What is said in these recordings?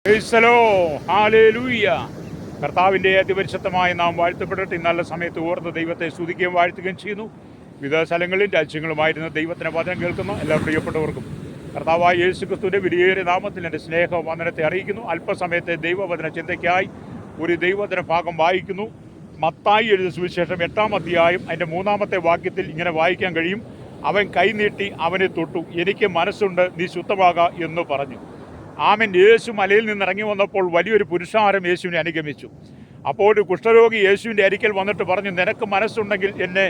ക്രൈസ്തലോ, hallelujah. കർത്താവിൻ്റെ അതിപരിശുദ്ധമായ നാം വാഴ്ത്തപ്പെടട്ടെ. ഇന്നല്ല സമയത്ത് ഓർത്ത് ദൈവത്തെ സ്തുതിക്കുകയും വാഴ്ത്തുകയും ചെയ്യുന്നു. വിവിധ സ്ഥലങ്ങളിൽ രാജ്യങ്ങളുമായിരുന്ന ദൈവത്തിൻ്റെ വചനം കേൾക്കുന്ന എല്ലാ പ്രിയപ്പെട്ടവർക്കും കർത്താവായ യേശുക്രിസ്തുവിൻ്റെ വിലയേറിയ നാമത്തിൽ എൻ്റെ സ്നേഹവന്ദനത്തെ അറിയിക്കുന്നു. അല്പസമയത്തെ ദൈവവചന ചിന്തയ്ക്കായി ഒരു ദൈവവചന ഭാഗം വായിക്കുന്നു. മത്തായി എഴുതിയ സുവിശേഷം 8-ാം അധ്യായം അതിൻ്റെ 3-ാമത്തെ വാക്യത്തിൽ ഇങ്ങനെ വായിക്കാൻ കഴിയും. അവൻ കൈനീട്ടി അവനെ തൊട്ടു, എനിക്ക് മനസ്സുണ്ട്, നീ ശുദ്ധമാക എന്ന് പറഞ്ഞു. ആമൻ. യേശു മലയിൽ നിന്ന് ഇറങ്ങി വന്നപ്പോൾ വലിയൊരു പുരുഷാരം യേശുവിനെ അനുഗമിച്ചു. അപ്പോൾ ഒരു കുഷ്ഠരോഗി യേശുവിൻ്റെ അരികിൽ വന്നിട്ട് പറഞ്ഞു, നിനക്ക് മനസ്സുണ്ടെങ്കിൽ എന്നെ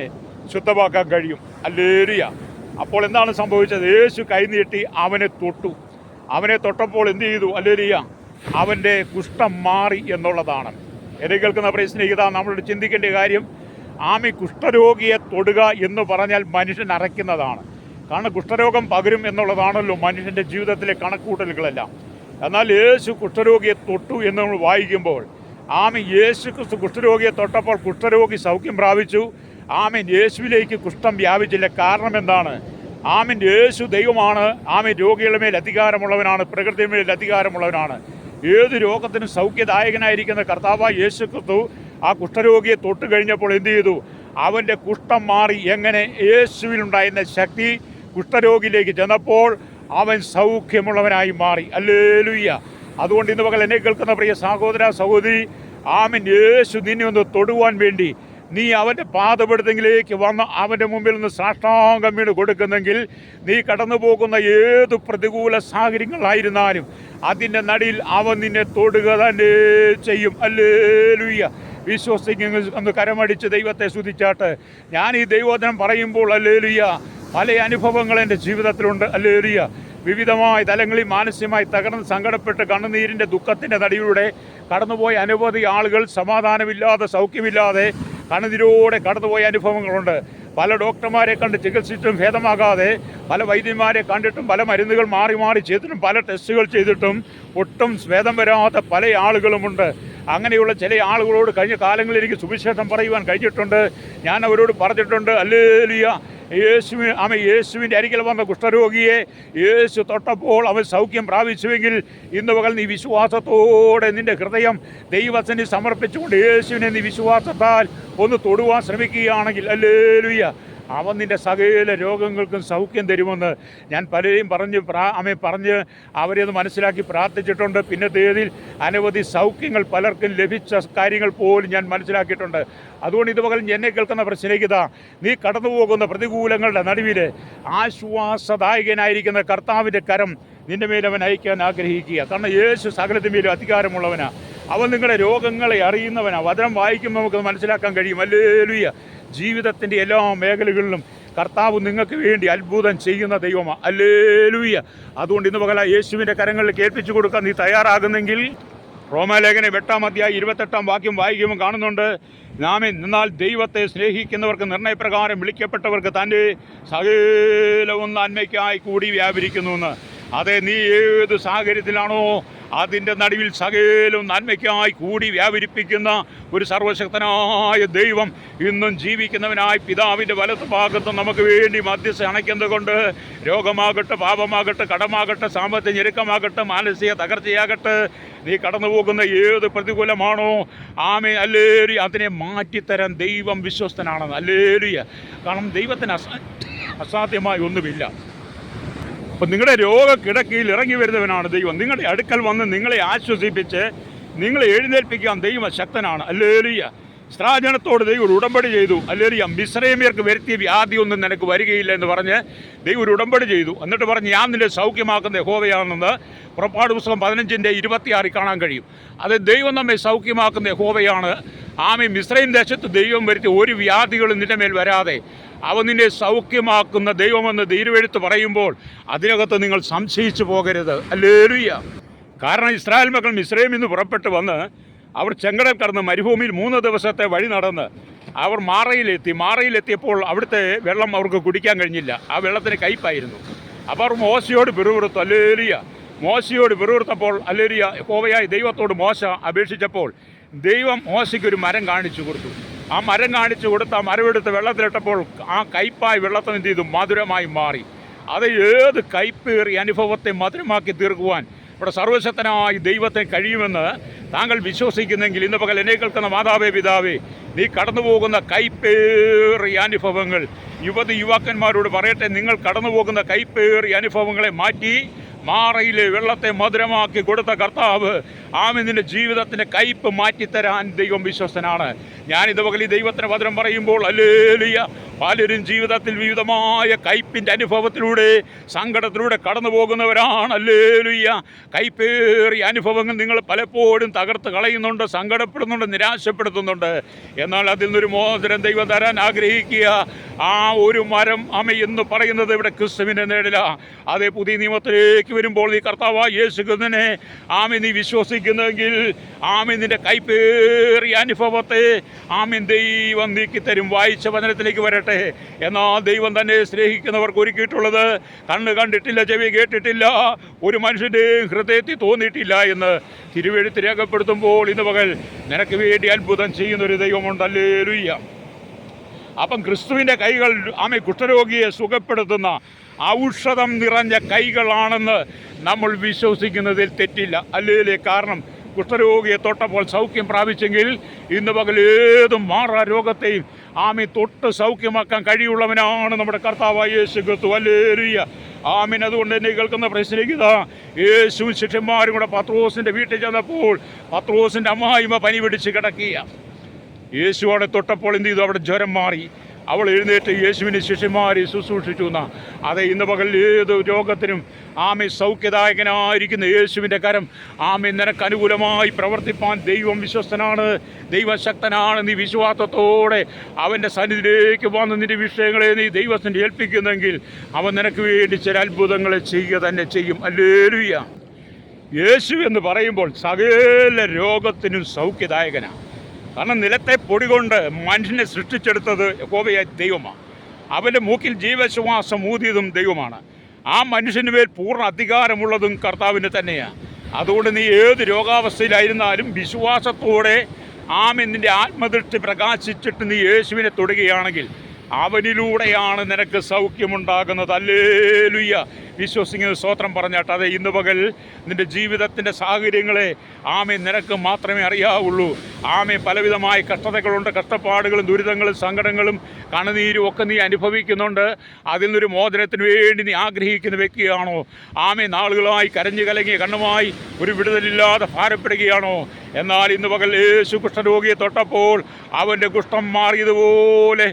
ശുദ്ധമാക്കാൻ കഴിയും. ഹല്ലേലൂയ. അപ്പോൾ എന്താണ് സംഭവിച്ചത്? യേശു കൈനീട്ടി അവനെ തൊട്ടു. അവനെ തൊട്ടപ്പോൾ എന്ത് ചെയ്തു? ഹല്ലേലൂയ, അവൻ്റെ കുഷ്ഠം മാറി എന്നുള്ളതാണ്. എന്നെ കേൾക്കുന്ന പ്രിയ സ്നേഹിതാ, നമ്മളോട് ചിന്തിക്കേണ്ട കാര്യം, ആമി കുഷ്ഠരോഗിയെ തൊടുക എന്ന് പറഞ്ഞാൽ മനുഷ്യൻ അറയ്ക്കുന്നതാണ്. കാരണം കുഷ്ഠരോഗം പകരും എന്നുള്ളതാണല്ലോ മനുഷ്യൻ്റെ ജീവിതത്തിലെ കണക്കൂട്ടലുകളെല്ലാം. എന്നാൽ യേശു കുഷ്ഠരോഗിയെ തൊട്ടു എന്ന് നമ്മൾ വായിക്കുമ്പോൾ, ആമീൻ, യേശു ക്രിസ്തു കുഷ്ഠരോഗിയെ തൊട്ടപ്പോൾ കുഷ്ഠരോഗി സൗഖ്യം പ്രാപിച്ചു. ആമീൻ. യേശുവിലേക്ക് കുഷ്ഠം വ്യാപിച്ചില്ല. കാരണം എന്താണ്? ആമീൻ. യേശു ദൈവമാണ്. ആമീൻ. രോഗികളുടെ മേൽ അധികാരമുള്ളവനാണ്, പ്രകൃതിയുടെ മേൽ അധികാരമുള്ളവനാണ്. ഏത് രോഗത്തിനും സൗഖ്യദായകനായിരിക്കുന്ന കർത്താവായ യേശു ക്രിസ്തു ആ കുഷ്ഠരോഗിയെ തൊട്ട് കഴിഞ്ഞപ്പോൾ എന്ത് ചെയ്തു? അവൻ്റെ കുഷ്ഠം മാറി. എങ്ങനെ? യേശുവിനുണ്ടായിരുന്ന ശക്തി കുഷ്ഠരോഗിയിലേക്ക് ചെന്നപ്പോൾ അവൻ സൗഖ്യമുള്ളവനായി മാറി. ഹല്ലേലൂയ. അതുകൊണ്ട് ഇന്ന് പകൽ എന്നെ കേൾക്കുന്ന പ്രിയ സഹോദര സഹോദരി, ആമൻ, യേശു നിന്നെ ഒന്ന് തൊടുവാൻ വേണ്ടി നീ അവൻ്റെ പാദപീഠത്തിലേക്ക് വന്ന് അവൻ്റെ മുമ്പിൽ നിന്ന് സാഷ്ടാംഗം വീണ് കൊടുക്കുന്നെങ്കിൽ, നീ കടന്നു പോകുന്ന ഏത് പ്രതികൂല സാഹചര്യങ്ങളായിരുന്നാലും അതിൻ്റെ നടുവിൽ അവൻ നിന്നെ തൊടുക തന്നെ ചെയ്യും. ഹല്ലേലൂയ. വിശ്വസിക്കുന്ന ഒന്ന് കരമടിച്ച് ദൈവത്തെ സ്തുതിച്ചാട്ട്. ഞാൻ ഈ ദൈവവചനം പറയുമ്പോൾ ഹല്ലേലൂയ, പല അനുഭവങ്ങൾ എൻ്റെ ജീവിതത്തിലുണ്ട്. ഹല്ലേലൂയ. വിവിധമായ തലങ്ങളിൽ മാനസികമായി തകർന്ന് സങ്കടപ്പെട്ട് കണ്ണുനീരിൻ്റെ ദുഃഖത്തിൻ്റെ നടുവിലൂടെ കടന്നുപോയ അനവധി ആളുകൾ സമാധാനമില്ലാതെ സൗഖ്യമില്ലാതെ കണ്ണുനീരോടെ കടന്നുപോയ അനുഭവങ്ങളുണ്ട്. പല ഡോക്ടർമാരെ കണ്ട് ചികിത്സിച്ചിട്ടും ഭേദമാകാതെ, പല വൈദ്യന്മാരെ കണ്ടിട്ടും പല മരുന്നുകൾ മാറി മാറി ചെയ്തിട്ടും പല ടെസ്റ്റുകൾ ചെയ്തിട്ടും ഒട്ടും ഭേദം വരാത്ത പല ആളുകളുമുണ്ട്. അങ്ങനെയുള്ള ചില ആളുകളോട് കഴിഞ്ഞ കാലങ്ങളിൽ എനിക്ക് സുവിശേഷം പറയുവാൻ കഴിഞ്ഞിട്ടുണ്ട്. ഞാൻ അവരോട് പറഞ്ഞിട്ടുണ്ട്, ഹല്ലേലൂയ, യേശുവിൻ്റെ അരികിൽ വന്ന കുഷ്ഠരോഗിയെ യേശു തൊട്ടപ്പോൾ അവൻ സൗഖ്യം പ്രാപിച്ചുവെങ്കിൽ, ഇന്ന് പകൽ നീ വിശ്വാസത്തോടെ നിൻ്റെ ഹൃദയം ദൈവത്തിന് സമർപ്പിച്ചുകൊണ്ട് യേശുവിനെ നീ വിശ്വാസത്താൽ ഒന്ന് തൊടുവാൻ ശ്രമിക്കുകയാണെങ്കിൽ, ഹല്ലേലൂയ, അവൻ നിൻ്റെ സകല രോഗങ്ങൾക്കും സൗഖ്യം തരുമെന്ന് ഞാൻ പലരെയും പറഞ്ഞ് അവരെ ഒന്ന് മനസ്സിലാക്കി പ്രാർത്ഥിച്ചിട്ടുണ്ട്. പിന്നത്തേതിൽ അനവധി സൗഖ്യങ്ങൾ പലർക്കും ലഭിച്ച കാര്യങ്ങൾ പോലും ഞാൻ മനസ്സിലാക്കിയിട്ടുണ്ട്. അതുകൊണ്ട് ഇത് പകൽ എന്നെ കേൾക്കുന്ന പ്രശ്നേഹിത, നീ കടന്നു പോകുന്ന പ്രതികൂലങ്ങളുടെ നടുവിൽ ആശ്വാസദായകനായിരിക്കുന്ന കർത്താവിൻ്റെ കരം നിൻ്റെ മേൽ അവൻ അയക്കാൻ ആഗ്രഹിക്കുക. കാരണം യേശു സകലത്തിൻ്റെ മേലും അധികാരമുള്ളവനാ. അവൻ നിങ്ങളുടെ രോഗങ്ങളെ അറിയുന്നവനാ. വചനം വായിക്കുമ്പോൾ നമുക്ക് മനസ്സിലാക്കാൻ കഴിയും. ഹല്ലേലൂയ. ജീവിതത്തിൻ്റെ എല്ലാ മേഖലകളിലും കർത്താവ് നിങ്ങൾക്ക് വേണ്ടി അത്ഭുതം ചെയ്യുന്ന ദൈവമാണ്. ഹല്ലേലൂയ. അതുകൊണ്ട് ഇന്ന് പകൽ യേശുവിൻ്റെ കരങ്ങളിൽ കേൾപ്പിച്ചു കൊടുക്കാൻ നീ തയ്യാറാകുന്നെങ്കിൽ, റോമാലേഖനം 8-ാം അധ്യായം 28-ാം വാക്യം വായിക്കുമ്പോൾ കാണുന്നുണ്ട്, എന്നാൽ ദൈവത്തെ സ്നേഹിക്കുന്നവർക്ക് നിർണയപ്രകാരം വിളിക്കപ്പെട്ടവർക്ക് തൻ്റെ സകലവും നന്മയ്ക്കായി കൂടി വ്യാപരിക്കുന്നു എന്ന്. അതെ, നീ ഏത് സാഹചര്യത്തിലാണോ അതിൻ്റെ നടുവിൽ സകലവും നന്മയ്ക്കായി കൂടി വ്യാപരിപ്പിക്കുന്ന ഒരു സർവശക്തനായ ദൈവം ഇന്നും ജീവിക്കുന്നവനായി പിതാവിൻ്റെ വലത്ത് ഭാഗത്ത് നമുക്ക് വേണ്ടി മധ്യസ്ഥ അണയ്ക്കുന്നത് കൊണ്ട്, രോഗമാകട്ടെ, പാപമാകട്ടെ, കടമാകട്ടെ, സാമ്പത്തിക ഞെരുക്കമാകട്ടെ, മാനസിക തകർച്ചയാകട്ടെ, നീ കടന്നു പോകുന്ന ഏത് പ്രതികൂലമാണോ, ആമേൻ, ഹല്ലേലൂയ, അതിനെ മാറ്റിത്തരാൻ ദൈവം വിശ്വസ്തനാണെന്ന്. ഹല്ലേലൂയ. കാരണം ദൈവത്തിന് അസാധ്യമായി ഒന്നുമില്ല. അപ്പം നിങ്ങളുടെ രോഗക്കിടക്കയിൽ ഇറങ്ങി വരുന്നവനാണ് ദൈവം. നിങ്ങളുടെ അടുക്കൽ വന്ന് നിങ്ങളെ ആശ്വസിപ്പിച്ച് നിങ്ങളെ എഴുന്നേൽപ്പിക്കാൻ ദൈവം ശക്തനാണ്. ഹല്ലേലൂയ. ഇസ്രായേലിനോട് ദൈവം ഒരു ഉടമ്പടി ചെയ്തു. ഹല്ലേലൂയ. മിസ്രയീമ്യർക്ക് വരുത്തിയ വ്യാധിയൊന്നും നിനക്ക് വരികയില്ല എന്ന് പറഞ്ഞ് ദൈവം ഒരു ഉടമ്പടി ചെയ്തു. എന്നിട്ട് പറഞ്ഞ്, ഞാൻ നിന്നെ സൗഖ്യമാക്കുന്ന യഹോവയാണെന്ന് പുറപ്പാട് പുസ്തകം 15-26 കാണാൻ കഴിയും. അത് ദൈവം നമ്മെ സൗഖ്യമാക്കുന്ന യഹോവയാണ്. ആമേൻ. മിസ്രയീം ദേശത്ത് ദൈവം വരുത്തിയ ഒരു വ്യാധികളും നിന്റെ മേൽ വരാതെ അവൻ നിന്നെ സൗഖ്യമാക്കുന്ന ദൈവമെന്ന് തിരുവെഴുത്ത് പറയുമ്പോൾ അതിനകത്ത് നിങ്ങൾ സംശയിച്ചു പോകരുത്. ഹല്ലേലൂയ. കാരണം ഇസ്രായേൽ മക്കൾ മിസ്രയീമിൽ നിന്ന് പുറപ്പെട്ട് വന്ന് അവർ ചെങ്കടൽ കടന്ന് മരുഭൂമിയിൽ 3 ദിവസത്തെ വഴി നടന്ന് അവർ മാറയിലെത്തിയപ്പോൾ അവിടുത്തെ വെള്ളം അവർക്ക് കുടിക്കാൻ കഴിഞ്ഞില്ല. ആ വെള്ളത്തിന് കയ്പായിരുന്നു. അപ്പോൾ അവർ മോശയോട് പിറുപിറുത്തു. ഹല്ലേലൂയ. മോശയോട് പിറുപിറുത്തപ്പോൾ, ഹല്ലേലൂയ, യഹോവയായ ദൈവത്തോട് മോശ അപേക്ഷിച്ചപ്പോൾ ദൈവം മോശയ്ക്കൊരു മരം കാണിച്ചു കൊടുത്തു. ആ മരം കാണിച്ചു കൊടുത്ത് ആ മരമെടുത്ത് വെള്ളത്തിലിട്ടപ്പോൾ ആ കയ്പായ വെള്ളത്തിൽ എന്ത് ചെയ്തു? മധുരമായി മാറി. അത് ഏത് കയ്പേറിയ അനുഭവത്തെ മധുരമാക്കി തീർക്കുവാൻ ഇവിടെ സർവശക്തനായ ദൈവത്തിന് കഴിയുമെന്ന് താങ്കൾ വിശ്വസിക്കുന്നെങ്കിൽ ഇന്ന് പകൽ എന്നെ കേൾക്കുന്ന മാതാവേ പിതാവേ, നീ കടന്നു പോകുന്ന കൈപ്പേറിയ അനുഭവങ്ങൾ യുവാക്കന്മാരോട് പറയട്ടെ, നിങ്ങൾ കടന്നു പോകുന്ന കൈപ്പേറിയ അനുഭവങ്ങളെ മാറ്റി മാറയിലെ വെള്ളത്തെ മധുരമാക്കി കൊടുത്ത കർത്താവ് നിന്റെ ജീവിതത്തിൻ്റെ കയ്പ് മാറ്റിത്തരാൻ ദൈവം വിശ്വസ്തനാണ്. ഞാനിത് പകൽ ഈ ദൈവത്തിന് വചനം പറയുമ്പോൾ ഹല്ലേലൂയ, പലരും ജീവിതത്തിൽ വിവിധമായ കയ്പിൻ്റെ അനുഭവത്തിലൂടെ സങ്കടത്തിലൂടെ കടന്നു പോകുന്നവരാണ്. ഹല്ലേലൂയ, കയ്പേറിയ അനുഭവങ്ങൾ നിങ്ങൾ പലപ്പോഴും തകർത്ത് കളയുന്നുണ്ട്, സങ്കടപ്പെടുന്നുണ്ട്, നിരാശപ്പെടുത്തുന്നുണ്ട്. എന്നാൽ അതിൽ നിന്നൊരു മോചനം ദൈവം തരാൻ ആഗ്രഹിക്കുക. ആ ഒരു മരം എന്ന് പറയുന്നത് ഇവിടെ ക്രിസ്തുവിൻ്റെ നേടില്ല. അതേ പുതിയ നിയമത്തിലേക്ക് വരുമ്പോൾ നീ കർത്താവായ യേശു ക്രിസ്തുവിനെ നീ വിശ്വസിക്കുന്നെങ്കിൽ നിന്റെ കൈപ്പേറിയ അനുഭവത്തെ ദൈവം നീക്കിത്തരും. വായിച്ച വചനത്തിലേക്ക് വരട്ടെ. എന്നാൽ ദൈവം തന്നെ സ്നേഹിക്കുന്നവർക്ക് ഒരുക്കിയിട്ടുള്ളത് കണ്ണ് കണ്ടിട്ടില്ല, ചെവി കേട്ടിട്ടില്ല, ഒരു മനുഷ്യൻ്റെ ഹൃദയത്തിൽ തോന്നിയിട്ടില്ല എന്ന് തിരുവെഴുത്ത് രേഖപ്പെടുത്തുമ്പോൾ ഇന്ന് പകൽ നിനക്ക് വേണ്ടി അത്ഭുതം ചെയ്യുന്നൊരു ദൈവമുണ്ട്. ഹല്ലേലൂയ. അപ്പം ക്രിസ്തുവിൻ്റെ കൈകൾ കുഷ്ഠരോഗിയെ സുഖപ്പെടുത്തുന്ന ഔഷധം നിറഞ്ഞ കൈകളാണെന്ന് നമ്മൾ വിശ്വസിക്കുന്നതിൽ തെറ്റില്ല. അല്ലേ? കാരണം കുഷ്ഠരോഗിയെ തൊട്ടപ്പോൾ സൗഖ്യം പ്രാപിച്ചെങ്കിൽ ഇന്ന് പകൽ ഏതും മാറാ രോഗത്തെയും തൊട്ട് സൗഖ്യമാക്കാൻ കഴിയുള്ളവനാണ് നമ്മുടെ കർത്താവായ യേശു ക്രിസ്തു. ഹല്ലേലൂയ. അതുകൊണ്ട് എന്നെ കേൾക്കുന്ന പ്രശ്നിക്കുക, യേശു ശിഷ്യന്മാരും കൂടെ പത്രോസിൻ്റെ വീട്ടിൽ ചെന്നപ്പോൾ പത്രോസിൻ്റെ അമ്മായിമ്മ പനി പിടിച്ച് കിടക്കുക. യേശു അവിടെ തൊട്ടപ്പോൾ എന്ത് ചെയ്തു? അവിടെ ജ്വരം മാറി. അവൾ എഴുന്നേറ്റ് യേശുവിനെ ശിഷ്യന്മാരെ ശുശ്രൂഷിച്ചു എന്നാണ്. അതെ, ഇന്ന് പകൽ ഏത് രോഗത്തിനും സൗഖ്യദായകനായിരിക്കുന്ന യേശുവിൻ്റെ കരം നിനക്ക് അനുകൂലമായി പ്രവർത്തിപ്പാൻ ദൈവം വിശ്വസ്തനാണ്, ദൈവശക്തനാണ്. നീ വിശ്വാസത്തോടെ അവൻ്റെ സന്നിധിയിലേക്ക് വന്ന് നിൻ്റെ വിഷയങ്ങളെ നീ ദൈവത്തിൻ്റെ ഏൽപ്പിക്കുന്നെങ്കിൽ അവൻ നിനക്ക് വേണ്ടി ചില അത്ഭുതങ്ങളെ ചെയ്യുക തന്നെ ചെയ്യും. ഹല്ലേലൂയ. യേശു എന്ന് പറയുമ്പോൾ സകല രോഗത്തിനും സൗഖ്യദായകനാണ്. കാരണം നിലത്തെ പൊടി കൊണ്ട് മനുഷ്യനെ സൃഷ്ടിച്ചെടുത്തത് യഹോവയായ ദൈവമാണ്. അവൻ്റെ മൂക്കിൽ ജീവശ്വാസം ഊതിയതും ദൈവമാണ്. ആ മനുഷ്യന് മേൽ പൂർണ്ണ അധികാരമുള്ളതും കർത്താവിന് തന്നെയാണ്. അതുകൊണ്ട് നീ ഏത് രോഗാവസ്ഥയിലായിരുന്നാലും വിശ്വാസത്തോടെ നിൻ്റെ ആത്മദൃഷ്ടി പ്രകാശിച്ചിട്ട് നീ യേശുവിനെ തൊടുകയാണെങ്കിൽ അവനിലൂടെയാണ് നിനക്ക് സൗഖ്യമുണ്ടാകുന്നത്. ഹല്ലേലൂയ. വിശ്വസിക്കുന്ന സ്തോത്രം പറഞ്ഞാട്ട്. അതെ, ഇന്ന് പകൽ നിൻ്റെ ജീവിതത്തിൻ്റെ സാഹചര്യങ്ങളെ നിനക്ക് മാത്രമേ അറിയാവുള്ളൂ. പലവിധമായ കഷ്ടതകളുണ്ട്, കഷ്ടപ്പാടുകളും ദുരിതങ്ങളും സങ്കടങ്ങളും കണ്ണുനീരും ഒക്കെ നീ അനുഭവിക്കുന്നുണ്ട്. അതിൽ നിന്നൊരു മോചനത്തിന് വേണ്ടി നീ ആഗ്രഹിക്കുന്ന വ്യക്തിയാണോ? നാളുകളായി കരഞ്ഞു കലങ്ങിയ കണ്ണുമായി ഒരു വിടുതലില്ലാതെ ഭാരപ്പെടുകയാണോ? എന്നാൽ ഇന്ന് പകൽ യേശു കുഷ്ഠരോഗിയെ തൊട്ടപ്പോൾ അവൻ്റെ കുഷ്ഠം മാറിയതുപോലെ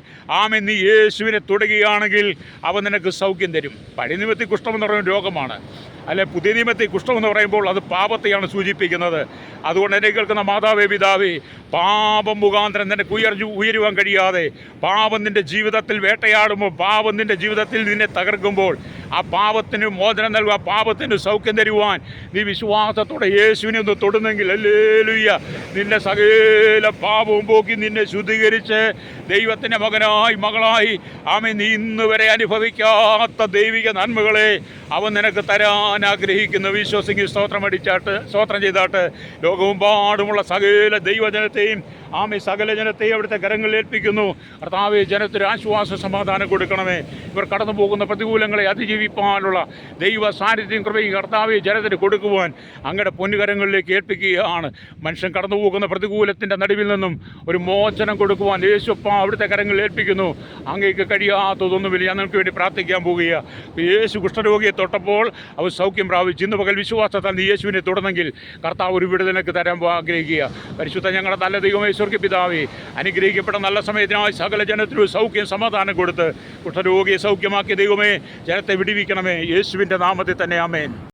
നീ യേശുവിനെ തൊടുകയാണെങ്കിൽ അവൻ നിനക്ക് സൗഖ്യം തരും. പഴയ നിയമത്തിൽ കുഷ്ഠം എന്ന് പറയുന്ന രോഗമാണ്, അല്ലെ പുതിയ നിയമത്തിൽ കുഷ്ഠം എന്ന് പറയുമ്പോൾ അത് പാപത്തെയാണ് സൂചിപ്പിക്കുന്നത്. അതുകൊണ്ട് എന്നെ കേൾക്കുന്ന മാതാവേ പിതാവേ, പാപം മുഖാന്തരം നിനക്ക് ഉയരുവാൻ കഴിയാതെ പാപം നിൻ്റെ ജീവിതത്തിൽ വേട്ടയാടുമ്പോൾ, പാപം നിൻ്റെ ജീവിതത്തിൽ നിന്നെ തകർക്കുമ്പോൾ ആ പാപത്തിന് മോചനം നൽകുക, പാപത്തിന് സൗഖ്യം തരുവാൻ നീ വിശ്വാസത്തോടെ യേശുവിനെ ഒന്ന് തൊടുന്നെങ്കിൽ ഹല്ലേലൂയ, നിന്റെ സകല പാപവും പോക്കി നിന്നെ ശുദ്ധീകരിച്ച് ദൈവത്തിൻ്റെ മകനായി മകളായി നീ ഇന്ന് വരെ അനുഭവിക്കാത്ത ദൈവിക നന്മകളെ അവൻ നിനക്ക് തരാൻ ആഗ്രഹിക്കുന്നു. വിശ്വസിക്ക് സ്തോത്രം ചെയ്താട്ട് ലോകമെമ്പാടുമുള്ള സകല ദൈവജനത്തെയും സകല ജനത്തെയും അവിടുത്തെ കരങ്ങളിൽ ഏൽപ്പിക്കുന്നു. കർത്താവേ, ജനത്തിന് ആശ്വാസ സമാധാനം കൊടുക്കണമേ. ഇവർ കടന്നു പോകുന്ന പ്രതികൂലങ്ങളെ അതിജീവിപ്പാനുള്ള ദൈവ സാന്നിധ്യം കൃപയും കർത്താവേ ജനത്തിന് കൊടുക്കുവാൻ അങ്ങയുടെ പൊന്നുകരങ്ങളിലേക്ക് ഏൽപ്പിക്കുകയാണ്. മനുഷ്യൻ കടന്നു പോകുന്ന പ്രതികൂലത്തിൻ്റെ നടുവിൽ നിന്നും ഒരു മോചനം കൊടുക്കുവാൻ യേശുപ്പ അവിടുത്തെ കരങ്ങളിൽ ഏൽപ്പിക്കുന്നു. അങ്ങേക്ക് കഴിയാത്തതൊന്നുമില്ല. ഞാൻ നിങ്ങൾക്ക് വേണ്ടി പ്രാർത്ഥിക്കാൻ പോവുകയാണ്. യേശു കുഷ്ഠരോഗിയെ തൊട്ടപ്പോൾ അവർ സൗഖ്യം പ്രാപിച്ചു. ഇന്ന് പകൽ വിശ്വാസത്താൽ നീ യേശുവിനെ തുടർന്നെങ്കിൽ കർത്താവ് ഒരു വിടുതലക്ക് തരാൻ ആഗ്രഹിക്കുക. പരിശുദ്ധ ഞങ്ങളുടെ നല്ല ദൈവമേ, സ്വർഗ്ഗ പിതാവേ, അനുഗ്രഹിക്കപ്പെട്ട നല്ല സമയത്തിനായി സകല ജനത്തിനും സൗഖ്യം സമാധാനം കൊടുത്ത് കുഷ്ഠരോഗിയെ സൗഖ്യമാക്കിയ ദൈവമേ, ജനത്തെ വിടിവിക്കണമേ. യേശുവിൻ്റെ നാമത്തിൽ തന്നെ ആമേൻ.